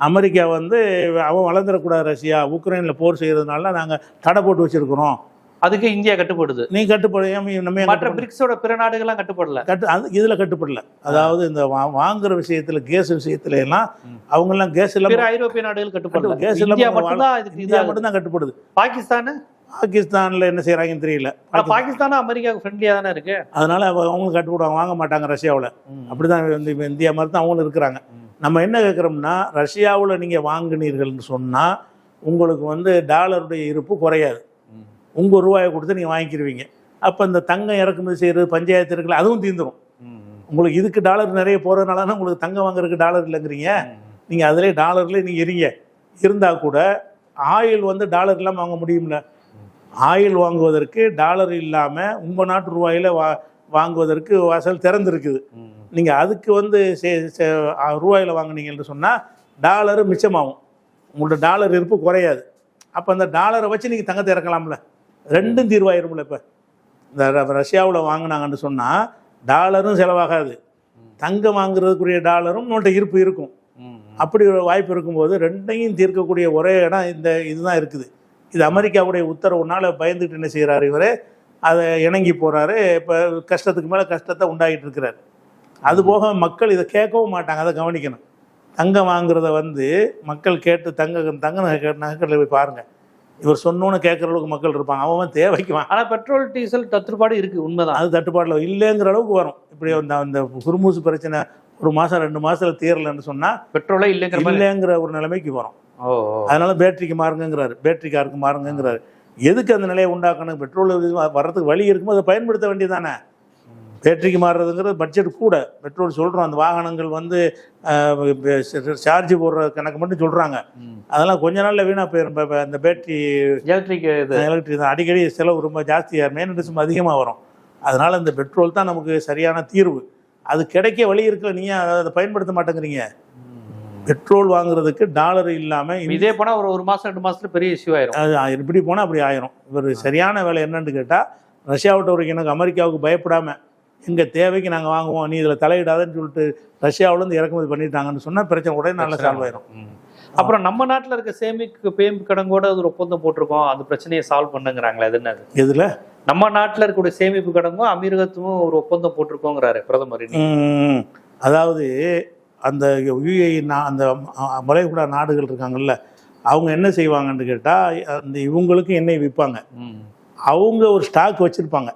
America வந்து அவன் வளர்ந்துடக்கூடாது, Russia உக்ரைனில் போர் செய்கிறதுனால நாங்கள் தடை போட்டு வச்சுருக்கிறோம். அதுக்கு இந்தியா கட்டுப்படுது. நீ கட்டுப்பட நம்ம மற்ற பிரிக்ஸோட பிற நாடுகள்லாம் கட்டுப்படல. இதில் கட்டுப்படல. அதாவது இந்த வாங்குற விஷயத்தில், கேஸ் விஷயத்துல எல்லாம் அவங்கெல்லாம் கேஸ் எல்லாம் பிற ஐரோப்பிய நாடுகள் கட்டுப்படல. கேஸ் இந்தியா இந்தியா மட்டும்தான் கட்டுப்படுது. பாகிஸ்தானில் என்ன செய்கிறாங்கன்னு தெரியல. பாகிஸ்தானும் அமெரிக்காவுக்கு ஃப்ரெண்ட்லியாக தானே இருக்கு. அதனால அவங்களும் கட்டுப்படுவாங்க, வாங்க மாட்டாங்க ரஷ்யாவில். அப்படிதான் இந்தியா மாதிரி தான் அவங்களும் இருக்கிறாங்க. நம்ம என்ன கேட்குறோம்னா, ரஷ்யாவில் நீங்கள் வாங்கினீர்கள்னு சொன்னால் உங்களுக்கு வந்து டாலருடைய இருப்பு குறையாது. உங்கள் ரூபாயை கொடுத்து நீங்கள் வாங்கிக்கிடுவீங்க. அப்போ இந்த தங்கம் இறக்குமதி செய்கிறது, பஞ்சாயத்து இருக்குல்ல, அதுவும் தீர்ந்துடும். உங்களுக்கு இதுக்கு டாலர் நிறைய போகிறதுனால தான் உங்களுக்கு தங்கம் வாங்குறதுக்கு டாலர் இல்லைங்கிறீங்க. நீங்கள் அதிலே டாலர்லேயே நீங்கள் இருங்க. இருந்தால் கூட ஆயில் வந்து டாலர் இல்லாமல் வாங்க முடியும்ல. ஆயில் வாங்குவதற்கு டாலர் இல்லாமல் உங்கள் நாட்டு ரூபாயில் வாங்குவதற்கு வாசல் திறந்துருக்குது. நீங்கள் அதுக்கு வந்து ரூபாயில் வாங்கினீங்கன்னு சொன்னால் டாலரு மிச்சமாகும், உங்களோட டாலர் இருப்பு குறையாது. அப்போ அந்த டாலரை வச்சு நீங்கள் தங்கத்தை இறக்கலாம்ல, ரெண்டும் தீர்வாயிரும்ல. இப்போ இந்த ரஷ்யாவில் வாங்கினாங்கன்னு சொன்னால் டாலரும் செலவாகாது, தங்கம் வாங்குறதுக்குரிய டாலரும் உங்கள்கிட்ட இருப்பு இருக்கும். அப்படி ஒரு வாய்ப்பு இருக்கும்போது ரெண்டையும் தீர்க்கக்கூடிய ஒரே இடம் இதுதான் இருக்குது. இது அமெரிக்காவுடைய உத்தரவுனால பயந்துட்டு என்ன செய்கிறாரு இவர், அதை இணங்கி போகிறாரு. இப்போ கஷ்டத்துக்கு மேலே கஷ்டத்தை உண்டாகிட்டு இருக்கிறார். அதுபோக மக்கள் இதை கேட்கவும் மாட்டாங்க, அதை கவனிக்கணும். தங்கம் வாங்குறத வந்து மக்கள் கேட்டு தங்க நகைக்கடையில் போய் பாருங்கள், இவர் சொன்னோன்னு கேட்குற அளவுக்கு மக்கள் இருப்பாங்க. அவன் தேவைக்குவான். ஆனால் பெட்ரோல் டீசல் தட்டுப்பாடு இருக்குது, உண்மைதான். அது தட்டுப்பாடில் இல்லைங்கிற அளவுக்கு வரும். இப்படி அந்த குருமூசு பிரச்சனை ஒரு மாதம் 2 மாதத்தில் தீரலைன்னு சொன்னால் பெட்ரோலே இல்லைங்கிற ஒரு நிலைமைக்கு வரும். அதனால பேட்டரிக்கு மாறுங்கிறாரு, பேட்டரி காருக்கு மாறுங்கிறாரு. எதுக்கு அந்த நிலையை உண்டாக்கணும்? பெட்ரோல் வர்றதுக்கு வழி இருக்கும்போது அதை பயன்படுத்த வேண்டியதானே. பேட்டரிக்கு மாறுறதுங்கிறது பட்ஜெட் கூட. பெட்ரோல் சொல்கிறோம், அந்த வாகனங்கள் வந்து சார்ஜ் போடுற கணக்கு மட்டும் சொல்கிறாங்க. அதெல்லாம் கொஞ்ச நாளில் வீணாக போயிடும். அந்த பேட்டரி எலக்ட்ரிக் தான் அடிக்கடி செலவு ரொம்ப ஜாஸ்தியாக, மெயின்டெனன்ஸ் அதிகமாக வரும். அதனால் இந்த பெட்ரோல் தான் நமக்கு சரியான தீர்வு. அது கிடைக்க வழி இருக்குல்ல, நீங்கள் அதை பயன்படுத்த மாட்டேங்கிறீங்க. பெட்ரோல் வாங்குறதுக்கு டாலர் இல்லாமல் இதே போனால் ஒரு மாதம் 2 மாதத்துல பெரிய இஷ்யூ ஆயிரும். அது இப்படி போனால் அப்படி ஆயிரும். இவர் சரியான வேலை என்னன்னு கேட்டால், ரஷ்யாவிட்ட ஒரு எனக்கு அமெரிக்காவுக்கு பயப்படாமல் எங்கள் தேவைக்கு நாங்கள் வாங்குவோம், நீ இதில் தலையிடாதன்னு சொல்லிட்டு ரஷ்யாவிலேருந்து இறக்குமதி பண்ணிட்டாங்கன்னு சொன்னால் பிரச்சனை உடனே நல்லா சால்வ் ஆயிரும். அப்புறம் நம்ம நாட்டில் இருக்க சேமிப்பு கடங்கோட ஒரு ஒப்பந்தம் போட்டிருக்கோம், அந்த பிரச்சனையை சால்வ் பண்ணுங்கிறாங்களே, அது என்னது? இதில் நம்ம நாட்டில் இருக்கக்கூடிய சேமிப்பு கடங்கும் அமீரகத்தும் ஒரு ஒப்பந்தம் போட்டிருக்கோங்கிறாரு பிரதமர். அதாவது அந்த யுஏஇ அந்த மலைகுடா நாடுகள் இருக்காங்கல்ல, அவங்க என்ன செய்வாங்கன்னு கேட்டால், அந்த இவங்களுக்கும் எண்ணெய் விற்பாங்க. அவங்க ஒரு ஸ்டாக் வச்சுருப்பாங்க.